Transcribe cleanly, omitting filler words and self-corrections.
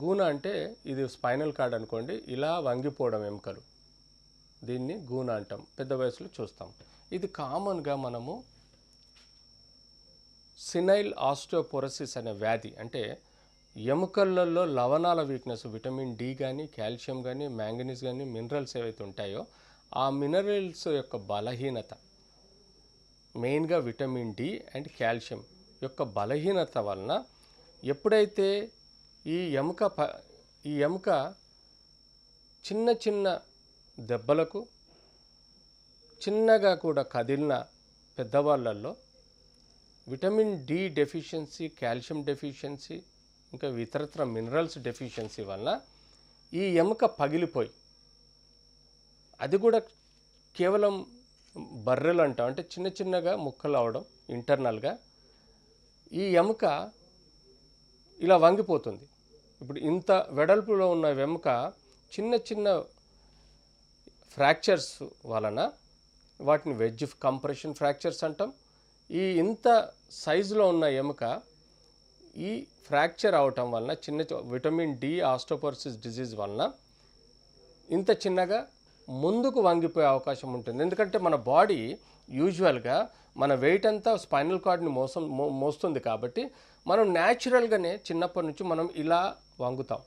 గూన అంటే ఇది spinal cord అనుకోండి, ఇలా వంగిపోవడం ఎముకలు, దీన్ని గూన అంటాం. పెద్ద వయసులో చూస్తాం. ఇది కామన్గా మనము సినైల్ ఆస్టియోపోరోసిస్ అనే వ్యాధి, అంటే ఎముకలలో లవణాల వీక్నెస్, విటమిన్ డి కానీ, కాల్షియం కానీ, మ్యాంగనీస్ కానీ, మినరల్స్ ఏవైతే ఉంటాయో ఆ మినరల్స్ యొక్క బలహీనత, మెయిన్గా విటమిన్ డి అండ్ కాల్షియం యొక్క బలహీనత వలన ఎప్పుడైతే ఈ ఎముక చిన్న చిన్న దెబ్బలకు, చిన్నగా కూడా కదిలిన పెద్దవాళ్ళల్లో vitamin D deficiency, calcium deficiency, ఇంకా ఇతరత్ర మినరల్స్ డెఫిషియన్సీ వలన ఈ ఎముక పగిలిపోయి, అది కూడా కేవలం బర్రెలు అంటాం, అంటే చిన్న చిన్నగా ముక్కలు అవడం ఇంటర్నల్గా, ఈ ఎముక ఇలా వంగిపోతుంది. ఇప్పుడు ఇంత వెడల్పులో ఉన్న ఎముక చిన్న చిన్న ఫ్రాక్చర్స్ వలన, వాటిని వెడ్జ్ కంప్రెషన్ ఫ్రాక్చర్స్ అంటాం. ఈ ఇంత సైజులో ఉన్న ఎముక ఈ ఫ్రాక్చర్ అవటం వలన, విటమిన్ డి ఆస్టియోపోరోసిస్ డిజీజ్ వలన ఇంత చిన్నగా ముందుకు వంగిపోయే అవకాశం ఉంటుంది. ఎందుకంటే మన బాడీ యూజువల్గా మన వెయిట్ అంతా స్పైనల్ కార్డ్ని మోస్తుంది కాబట్టి మనం న్యాచురల్గానే చిన్నప్పటి నుంచి మనం ఇలా వంగుతాం.